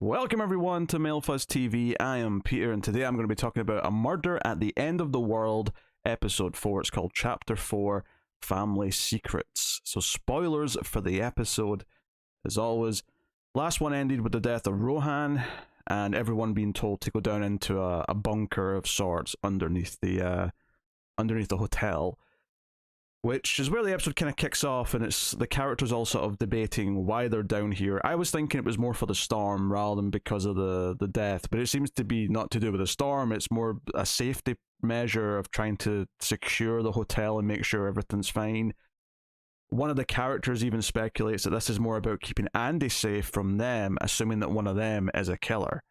Welcome everyone to MailFuzz TV. I am Peter, and today I'm going to be talking about A Murder at the End of the World, Episode 4. It's called Chapter 4, Family Secrets. So spoilers for the episode, as always. Last one ended with the death of Rohan, and everyone being told to go down into a bunker of sorts underneath the hotel. Which is where the episode kind of kicks off, and it's the characters all sort of debating why they're down here. I was thinking it was more for the storm rather than because of the death, but it seems to be not to do with the storm. It's more a safety measure of trying to secure the hotel and make sure everything's fine. One of the characters even speculates that this is more about keeping Andy safe from them, assuming that one of them is a killer.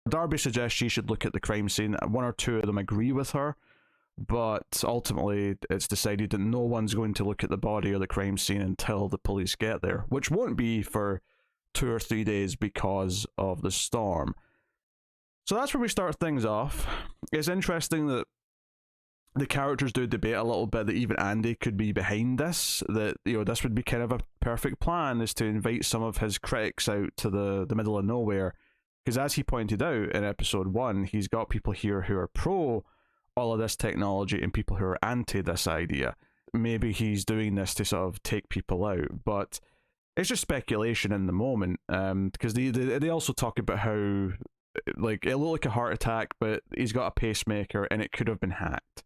Darby suggests she should look at the crime scene. One or two of them agree with her, but ultimately it's decided that no one's going to look at the body or the crime scene until the police get there, which won't be for 2 or 3 days because of the storm. So that's where we start things off. It's interesting that the characters do debate a little bit that even Andy could be behind this, that, you know, this would be kind of a perfect plan, is to invite some of his critics out to the middle of nowhere, because as he pointed out in episode 1, he's got people here who are pro all of this technology and people who are anti this idea. Maybe he's doing this to sort of take people out, but it's just speculation in the moment, because they also talk about how, like, it looked like a heart attack, but he's got a pacemaker and it could have been hacked.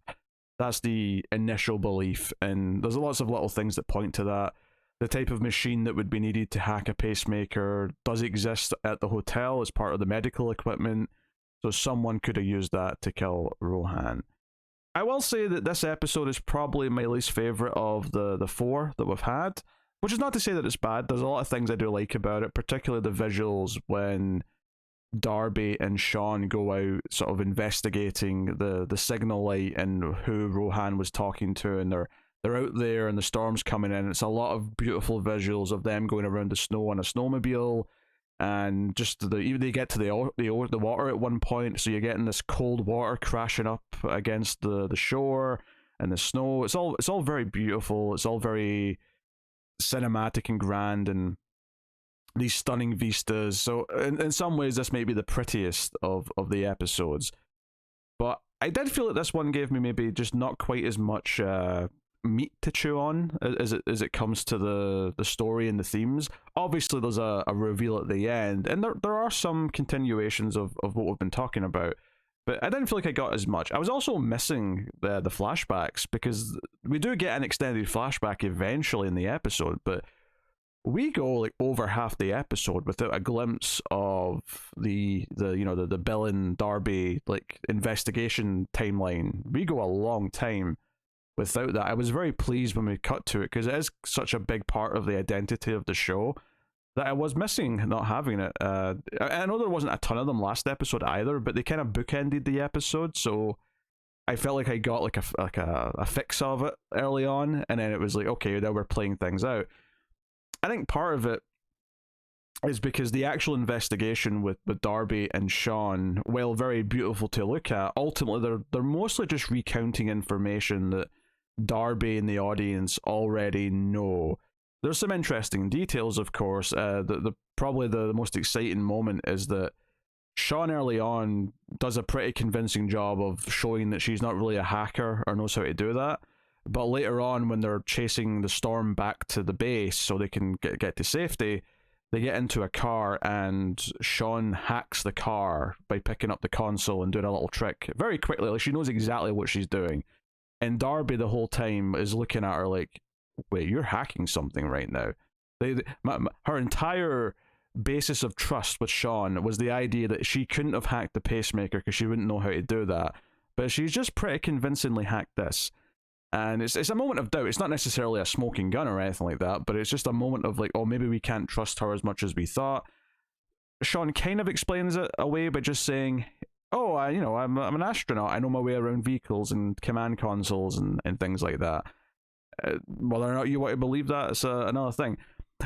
That's the initial belief, and there's lots of little things that point to that. The type of machine that would be needed to hack a pacemaker does exist at the hotel as part of the medical equipment, so someone could have used that to kill Rohan. I will say that this episode is probably my least favourite of the 4 that we've had, which is not to say that it's bad. There's a lot of things I do like about it, particularly the visuals when Darby and Sean go out sort of investigating the signal light and who Rohan was talking to, and they're out there and the storm's coming in. It's a lot of beautiful visuals of them going around the snow on a snowmobile, and just even they get to the water at one point, so you're getting this cold water crashing up against the shore and the snow. It's all very beautiful. It's all very cinematic and grand, and these stunning vistas. So in some ways this may be the prettiest of the episodes, but I did feel that this one gave me maybe just not quite as much meat to chew on as it comes to the story and the themes. Obviously there's a reveal at the end, and there are some continuations of what we've been talking about, but I didn't feel like I got as much. I was also missing the flashbacks, because we do get an extended flashback eventually in the episode, but we go like over half the episode without a glimpse of the Bill and Darby like investigation timeline. We go a long time without that. I was very pleased when we cut to it, because it is such a big part of the identity of the show that I was missing not having it. I know there wasn't a ton of them last episode either, but they kind of bookended the episode, so I felt like I got like a fix of it early on, and then it was like, okay, now we're playing things out. I think part of it is because the actual investigation with Darby and Sean, while very beautiful to look at, ultimately they're mostly just recounting information that Darby and the audience already know. There's some interesting details, of course. Probably the most exciting moment is that Sean early on does a pretty convincing job of showing that she's not really a hacker or knows how to do that. But later on, when they're chasing the storm back to the base so they can get to safety, they get into a car and Sean hacks the car by picking up the console and doing a little trick very quickly. Like, she knows exactly what she's doing. And Darby the whole time is looking at her like, wait, you're hacking something right now. Her entire basis of trust with Sean was the idea that she couldn't have hacked the pacemaker because she wouldn't know how to do that. But she's just pretty convincingly hacked this. And it's a moment of doubt. It's not necessarily a smoking gun or anything like that, but it's just a moment of like, oh, maybe we can't trust her as much as we thought. Sean kind of explains it away by just saying, oh, I'm an astronaut. I know my way around vehicles and command consoles and things like that. Whether or not you want to believe that, it's another thing.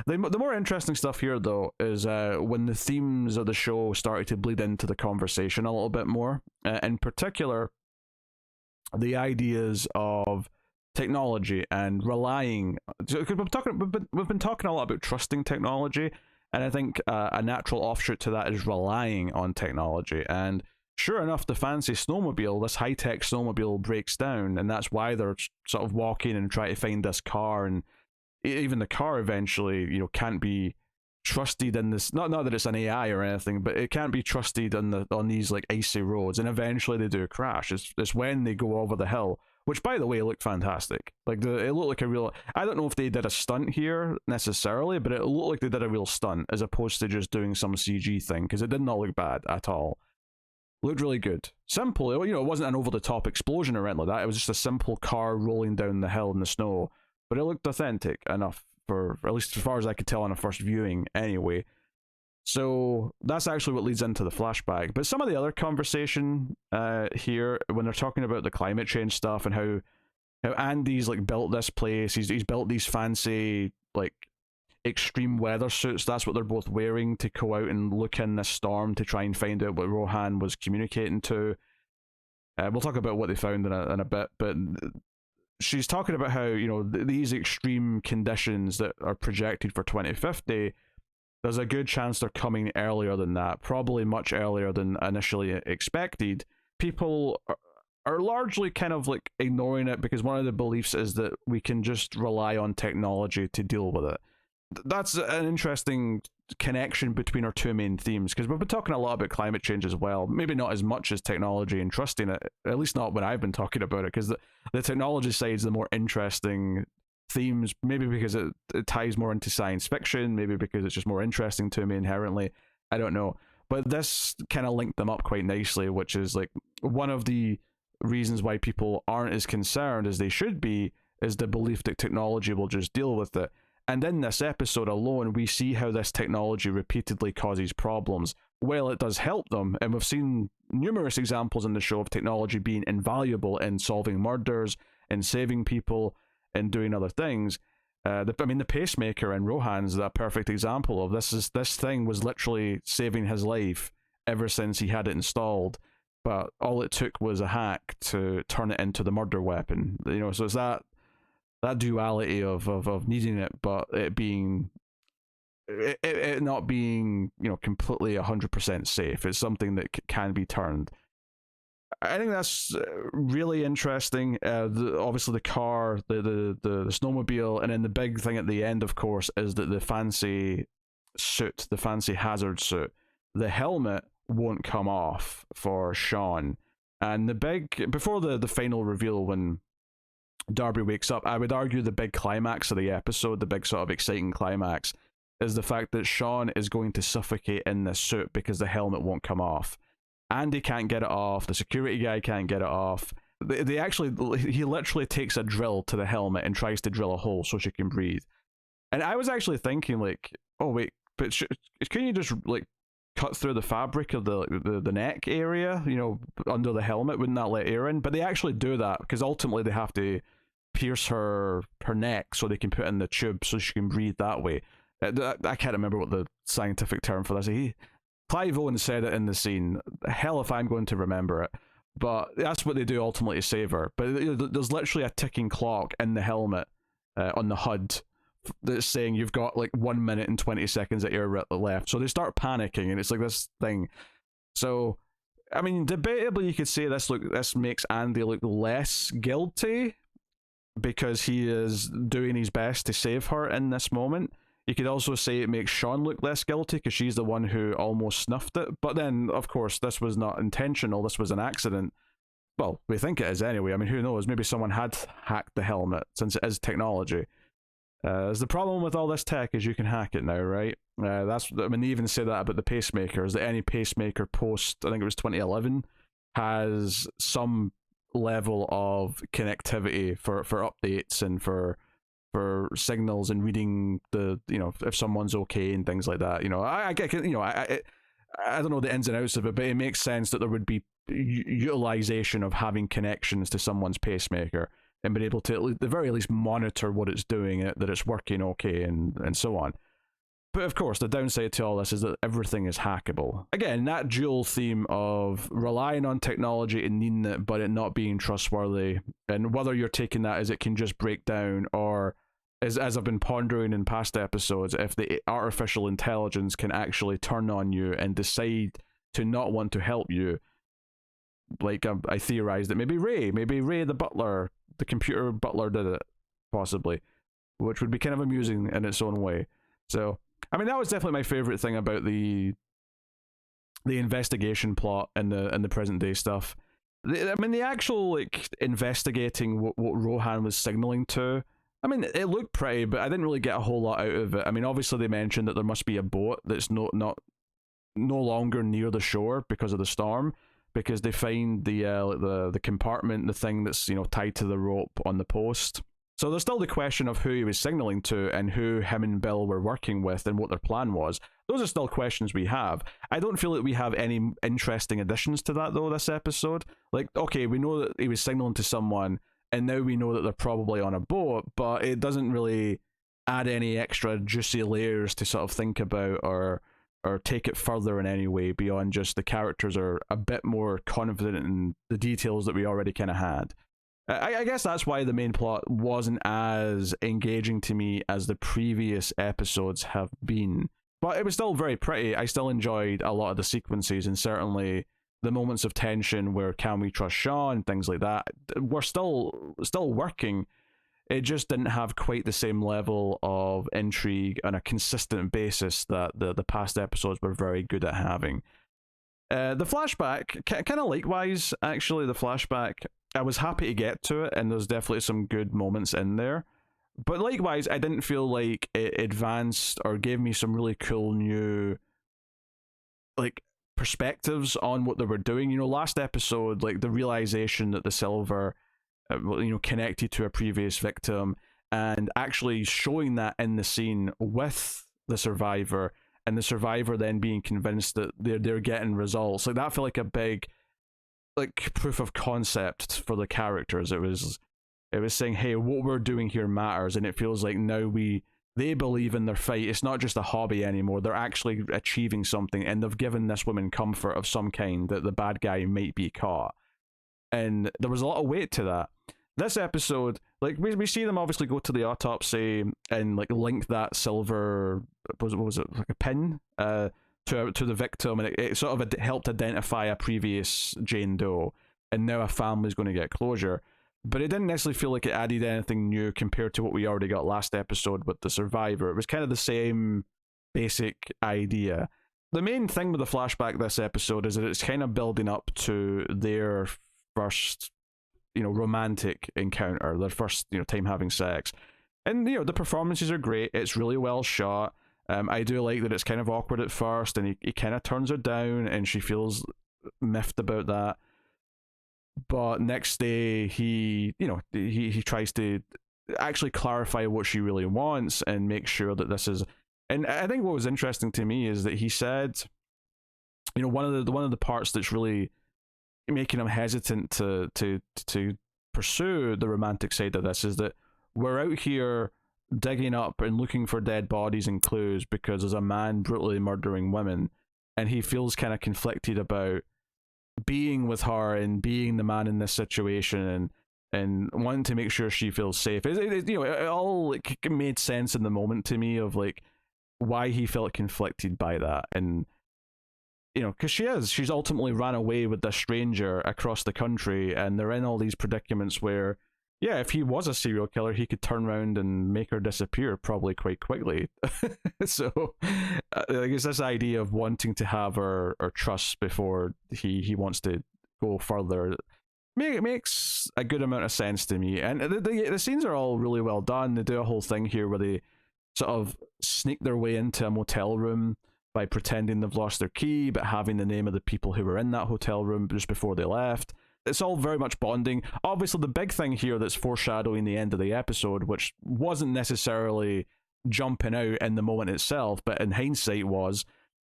The more interesting stuff here, though, is when the themes of the show started to bleed into the conversation a little bit more. In particular, the ideas of technology and relying. We've been talking a lot about trusting technology, And I think a natural offshoot to that is relying on technology. And sure enough, the fancy snowmobile, this high-tech snowmobile, breaks down, and that's why they're sort of walking and trying to find this car, and even the car eventually, can't be trusted in this. Not that it's an AI or anything, but it can't be trusted on these like icy roads, and eventually they do crash. It's when they go over the hill, which by the way looked fantastic. Like it looked like a real. I don't know if they did a stunt here necessarily, but it looked like they did a real stunt as opposed to just doing some CG thing, because it did not look bad at all. Looked really good. Simple, it wasn't an over-the-top explosion or anything like that. It was just a simple car rolling down the hill in the snow. But it looked authentic enough, for at least as far as I could tell on a first viewing anyway. So that's actually what leads into the flashback. But some of the other conversation here, when they're talking about the climate change stuff and how Andy's like built this place, he's built these fancy like extreme weather suits. That's what they're both wearing to go out and look in this storm to try and find out what Rohan was communicating to. We'll talk about what they found in a bit, but she's talking about how these extreme conditions that are projected for 2050, there's a good chance they're coming earlier than that, probably much earlier than initially expected. People are largely kind of like ignoring it because one of the beliefs is that we can just rely on technology to deal with it. That's an interesting connection between our two main themes, because we've been talking a lot about climate change as well. Maybe not as much as technology and trusting it, at least not when I've been talking about it, because the technology side is the more interesting themes, maybe because it ties more into science fiction, maybe because it's just more interesting to me inherently. I don't know. But this kind of linked them up quite nicely, which is like one of the reasons why people aren't as concerned as they should be is the belief that technology will just deal with it. And in this episode alone, we see how this technology repeatedly causes problems. Well, it does help them, and we've seen numerous examples in the show of technology being invaluable in solving murders, in saving people, in doing other things. The pacemaker in Rohan's a perfect example of this. This thing was literally saving his life ever since he had it installed, but all it took was a hack to turn it into the murder weapon. So it's that duality of needing it, but it being it not being completely 100% safe. It's something that can be turned. I think that's really interesting. Obviously the car, the snowmobile, and then the big thing at the end, of course, is that the fancy suit, the fancy hazard suit, the helmet won't come off for Sean. And before the final reveal when Darby wakes up, I would argue the big climax of the episode, the big sort of exciting climax, is the fact that Sean is going to suffocate in this suit because the helmet won't come off. Andy can't get it off, the security guy can't get it off. He literally takes a drill to the helmet and tries to drill a hole so she can breathe. And I was actually thinking like, oh wait, but can you just like cut through the fabric of the neck area, under the helmet? Wouldn't that let air in? But they actually do that because ultimately they have to pierce her neck so they can put in the tube so she can breathe that way. I can't remember what the scientific term for this. Clive Owen said it in the scene. Hell if I'm going to remember it. But that's what they do ultimately to save her. But there's literally a ticking clock in the helmet on the HUD that's saying you've got like 1 minute and 20 seconds of air left. So they start panicking, and it's like this thing. So, I mean, debatably you could say this makes Andy look less guilty because he is doing his best to save her in this moment. You could also say it makes Sean look less guilty because she's the one who almost snuffed it. But then, of course, this was not intentional. This was an accident. Well, we think it is anyway. I mean, who knows? Maybe someone had hacked the helmet since it is technology. The problem with all this tech is you can hack it now, right? They even say that about the pacemakers, that any pacemaker post, I think it was 2011, has some level of connectivity for updates and for signals and reading the if someone's okay and things like that. I don't know the ins and outs of it, but it makes sense that there would be utilization of having connections to someone's pacemaker and being able to at the very least monitor what it's doing, that it's working okay, and so on. But of course, the downside to all this is that everything is hackable. Again, that dual theme of relying on technology and needing it, but it not being trustworthy, and whether you're taking that as it can just break down, or as I've been pondering in past episodes, if the artificial intelligence can actually turn on you and decide to not want to help you, like I theorized that maybe Ray the butler, the computer butler did it, possibly, which would be kind of amusing in its own way. So, I mean, that was definitely my favorite thing about the investigation plot and the present day stuff. I mean, the actual like investigating what Rohan was signaling to. I mean, it looked pretty, but I didn't really get a whole lot out of it. I mean, obviously they mentioned that there must be a boat that's no longer near the shore because of the storm, because they find the compartment, the thing that's tied to the rope on the post. So there's still the question of who he was signaling to and who him and Bill were working with and what their plan was. Those are still questions we have. I don't feel that we have any interesting additions to that, though, this episode. Like, okay, we know that he was signaling to someone, and now we know that they're probably on a boat, but it doesn't really add any extra juicy layers to sort of think about or take it further in any way beyond just the characters are a bit more confident in the details that we already kind of had. I guess that's why the main plot wasn't as engaging to me as the previous episodes have been. But it was still very pretty. I still enjoyed a lot of the sequences, and certainly the moments of tension where can we trust Sean, things like that, were still working. It just didn't have quite the same level of intrigue on a consistent basis that the past episodes were very good at having. The flashback, kind of likewise, actually, the flashback, I was happy to get to it, and there's definitely some good moments in there. But likewise, I didn't feel like it advanced or gave me some really cool new, like, perspectives on what they were doing. Last episode, like, the realization that the silver, connected to a previous victim, and actually showing that in the scene with the survivor, and the survivor then being convinced that they're getting results. Like, that felt like a big, like, proof of concept for the characters. It was saying, hey, what we're doing here matters, and it feels like now they believe in their fight. It's not just a hobby anymore. They're actually achieving something, and they've given this woman comfort of some kind that the bad guy might be caught. And there was a lot of weight to that. This episode, like, we see them obviously go to the autopsy and like link that silver, what was it, like a pin, to the victim, and it sort of helped identify a previous Jane Doe, and now a family's going to get closure. But it didn't necessarily feel like it added anything new compared to what we already got last episode with the survivor. It was kind of the same basic idea. The main thing with the flashback this episode is that it's kind of building up to their first, romantic encounter, their first, time having sex. And, the performances are great. It's really well shot. I do like that it's kind of awkward at first, and he kind of turns her down, and she feels miffed about that. But next day, he tries to actually clarify what she really wants and make sure that this is. And I think what was interesting to me is that he said, one of the parts that's really making him hesitant to pursue the romantic side of this is that we're out here digging up and looking for dead bodies and clues because there's a man brutally murdering women, and he feels kind of conflicted about being with her and being the man in this situation, and wanting to make sure she feels safe. It all like made sense in the moment to me of like why he felt conflicted by that. And because she's ultimately ran away with this stranger across the country, and they're in all these predicaments where, yeah, if he was a serial killer, he could turn around and make her disappear probably quite quickly. So I guess this idea of wanting to have her trust before he wants to go further makes a good amount of sense to me. And the scenes are all really well done. They do a whole thing here where they sort of sneak their way into a motel room by pretending they've lost their key, but having the name of the people who were in that hotel room just before they left. It's all very much bonding. Obviously, the big thing here that's foreshadowing the end of the episode, which wasn't necessarily jumping out in the moment itself, but in hindsight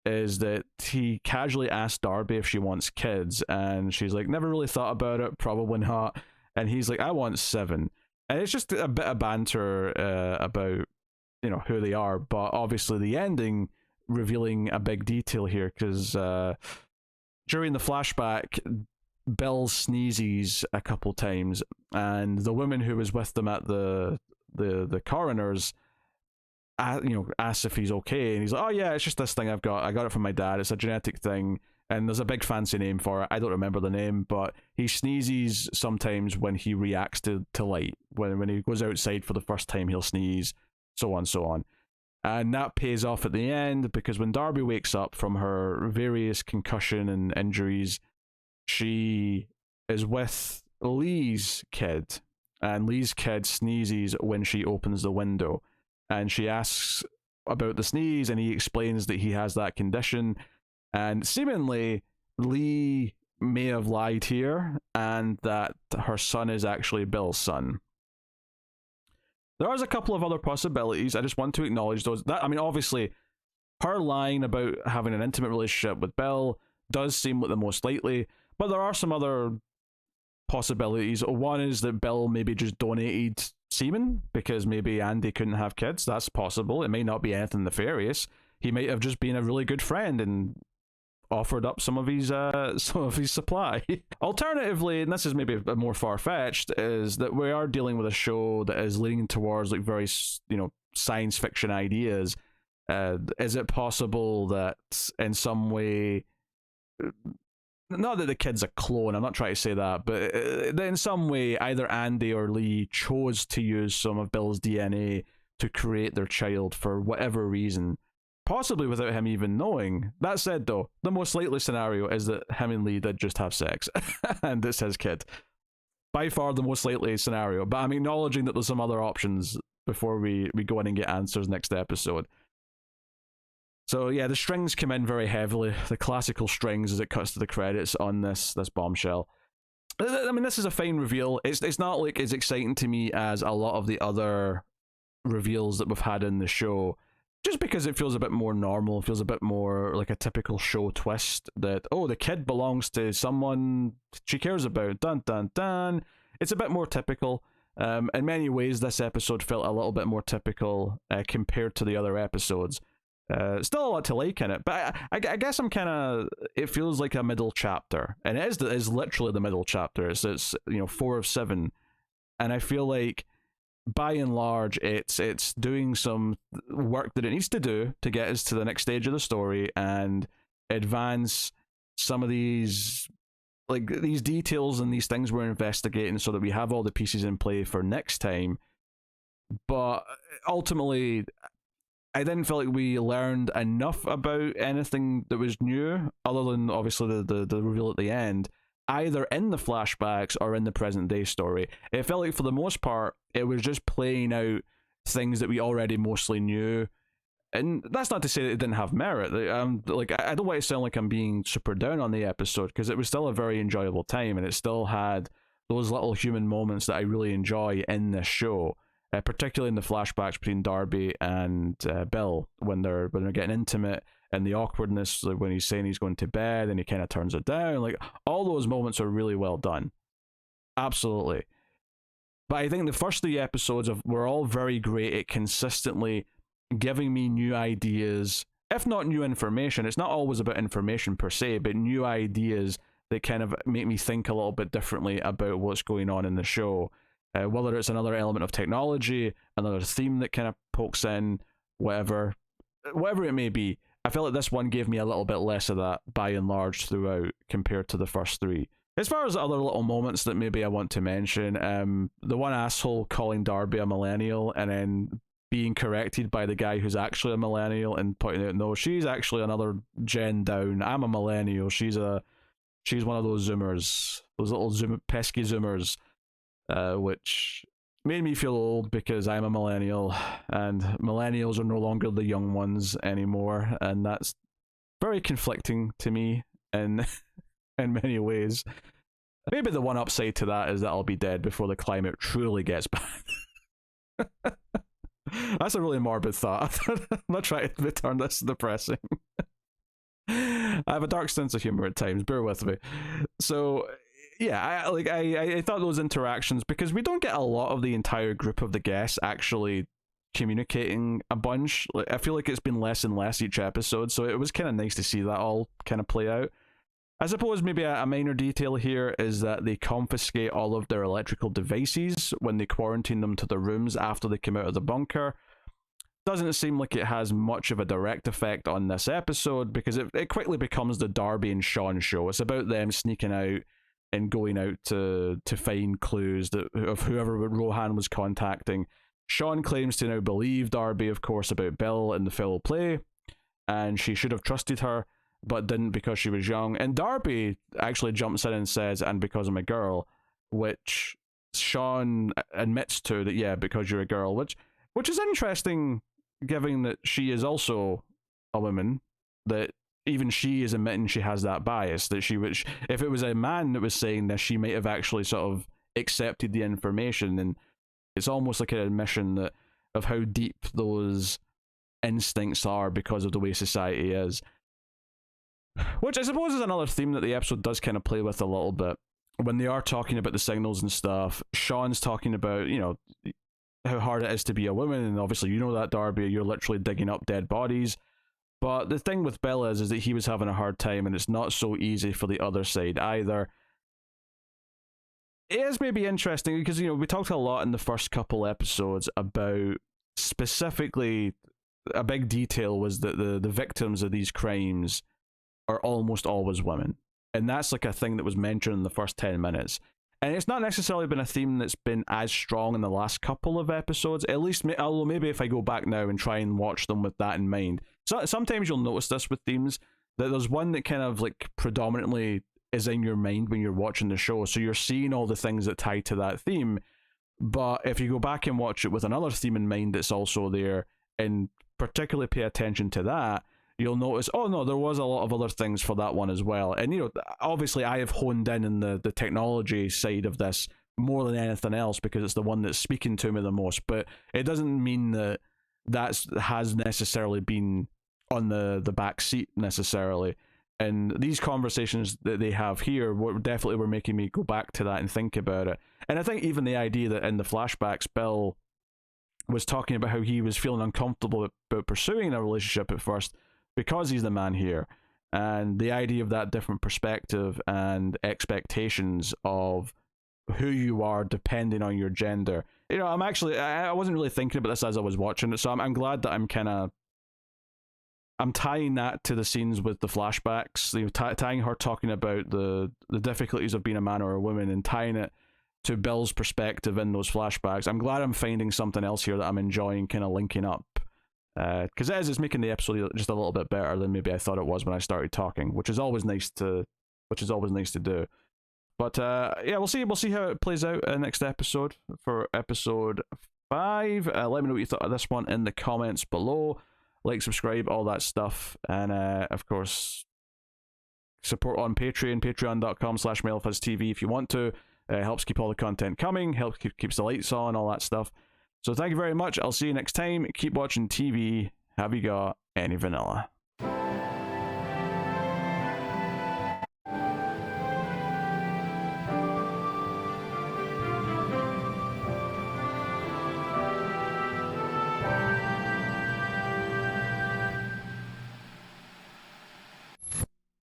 is that he casually asked Darby if she wants kids, and she's like, never really thought about it, probably not. And he's like, I want 7. And it's just a bit of banter about, who they are, but obviously the ending revealing a big detail here, because during the flashback, Bill sneezes a couple times, and the woman who was with them at the the coroners, asks if he's okay, and he's like, oh yeah, it's just this thing I got it from my dad, it's a genetic thing, and there's a big fancy name for it. I don't remember the name, but he sneezes sometimes when he reacts to light. When he goes outside for the first time, he'll sneeze, so on, so on. And that pays off at the end, because when Darby wakes up from her various concussion and injuries, she is with Lee's kid, and Lee's kid sneezes when she opens the window. And she asks about the sneeze, and he explains that he has that condition. And seemingly, Lee may have lied here, and that her son is actually Bill's son. There is a couple of other possibilities. I just want to acknowledge those. Obviously, her lying about having an intimate relationship with Bill does seem like the most likely, but there are some other possibilities. One is that Bill maybe just donated semen because maybe Andy couldn't have kids. That's possible. It may not be anything nefarious. He might have just been a really good friend and offered up some of his supply. Alternatively, and this is maybe a more far-fetched, is that we are dealing with a show that is leaning towards like very science fiction ideas. Is it possible that in some way, not that the kid's a clone, I'm not trying to say that, but in some way either Andy or Lee chose to use some of Bill's DNA to create their child for whatever reason, possibly without him even knowing. That said, though, the most likely scenario is that him and Lee did just have sex and it's his kid. By far the most likely scenario, but I'm acknowledging that there's some other options before we go in and get answers next episode. So yeah, the strings come in very heavily, the classical strings as it cuts to the credits on this bombshell. I mean, this is a fine reveal. It's not like as exciting to me as a lot of the other reveals that we've had in the show, just because it feels a bit more normal. It feels a bit more like a typical show twist that, oh, the kid belongs to someone she cares about. Dun, dun, dun. It's a bit more typical. In many ways, this episode felt a little bit more typical compared to the other episodes. Still a lot to like in it, but I guess I'm kind of, it feels like a middle chapter, and it is literally the middle chapter. It's 4 of 7, and I feel like by and large it's doing some work that it needs to do to get us to the next stage of the story and advance some of these details and these things we're investigating, so that we have all the pieces in play for next time. But ultimately, I didn't feel like we learned enough about anything that was new, other than obviously the reveal at the end, either in the flashbacks or in the present day story. It felt like for the most part, it was just playing out things that we already mostly knew. And that's not to say that it didn't have merit. I don't want to sound like I'm being super down on the episode, because it was still a very enjoyable time, and it still had those little human moments that I really enjoy in this show. Particularly in the flashbacks between Darby and Bill, when they're getting intimate, and the awkwardness, like when he's saying he's going to bed and he kind of turns it down. Like, all those moments are really well done. Absolutely. But I think the first 3 episodes were all very great at consistently giving me new ideas, if not new information. It's not always about information per se, but new ideas that kind of make me think a little bit differently about what's going on in the show. Whether it's another element of technology, another theme that kind of pokes in, whatever it may be. I feel like this one gave me a little bit less of that by and large throughout compared to the first 3. As far as other little moments that maybe I want to mention, the one asshole calling Darby a millennial and then being corrected by the guy who's actually a millennial and pointing out, no, she's actually another gen down. I'm a millennial. She's one of those zoomers, those little pesky zoomers. Which made me feel old, because I'm a millennial and millennials are no longer the young ones anymore, and that's very conflicting to me in many ways. Maybe the one upside to that is that I'll be dead before the climate truly gets bad. That's a really morbid thought. I'm not trying to turn this depressing. I have a dark sense of humor at times, bear with me. So yeah, I thought those interactions, because we don't get a lot of the entire group of the guests actually communicating a bunch. I feel like it's been less and less each episode, so it was kind of nice to see that all kind of play out. I suppose maybe a minor detail here is that they confiscate all of their electrical devices when they quarantine them to their rooms after they come out of the bunker. Doesn't seem like it has much of a direct effect on this episode because it quickly becomes the Darby and Sean show. It's about them sneaking out and going out to find clues of whoever Rohan was contacting. Sean claims to now believe Darby, of course, about Bill and the foul play, and she should have trusted her, but didn't because she was young. And Darby actually jumps in and says, and because I'm a girl, which Sean admits to that, yeah, because you're a girl, which is interesting, given that she is also a woman, that even she is admitting she has that bias, that she would, if it was a man that was saying this, she might have actually sort of accepted the information, and it's almost like an admission that of how deep those instincts are because of the way society is. Which I suppose is another theme that the episode does kind of play with a little bit. When they are talking about the signals and stuff, Sean's talking about, you know, how hard it is to be a woman, and obviously you know that, Darby, you're literally digging up dead bodies. But the thing with Bill is that he was having a hard time, and it's not so easy for the other side either. It is maybe interesting because, you know, we talked a lot in the first couple episodes about, specifically, a big detail was that the victims of these crimes are almost always women. And that's like a thing that was mentioned in the first 10 minutes. And it's not necessarily been a theme that's been as strong in the last couple of episodes, at least, although maybe if I go back now and try and watch them with that in mind. So sometimes you'll notice this with themes, that there's one that kind of like predominantly is in your mind when you're watching the show. So you're seeing all the things that tie to that theme. But if you go back and watch it with another theme in mind that's also there, and particularly pay attention to that, you'll notice, oh no, there was a lot of other things for that one as well. And, you know, obviously I have honed in the technology side of this more than anything else because it's the one that's speaking to me the most. But it doesn't mean that has necessarily been on the back seat necessarily. And these conversations that they have here definitely were making me go back to that and think about it. And I think even the idea that in the flashbacks, Bill was talking about how he was feeling uncomfortable about pursuing a relationship at first because he's the man here, and the idea of that different perspective and expectations of who you are depending on your gender. You know, I wasn't really thinking about this as I was watching it, so I'm glad that I'm tying that to the scenes with the flashbacks, you know, tying her talking about the difficulties of being a man or a woman, and tying it to Bill's perspective in those flashbacks. I'm glad I'm finding something else here that I'm enjoying, kind of linking up. Because it's making the episode just a little bit better than maybe I thought it was when I started talking, which is always nice to do. But yeah, we'll see how it plays out next episode for episode 5. Let me know what you thought of this one in the comments below. Like, subscribe, all that stuff, and of course support on Patreon, patreon.com/MailFuzzTV if you want to. Helps keep all the content coming, keeps the lights on, all that stuff. So thank you very much. I'll see you next time. Keep watching TV. Have you got any vanilla?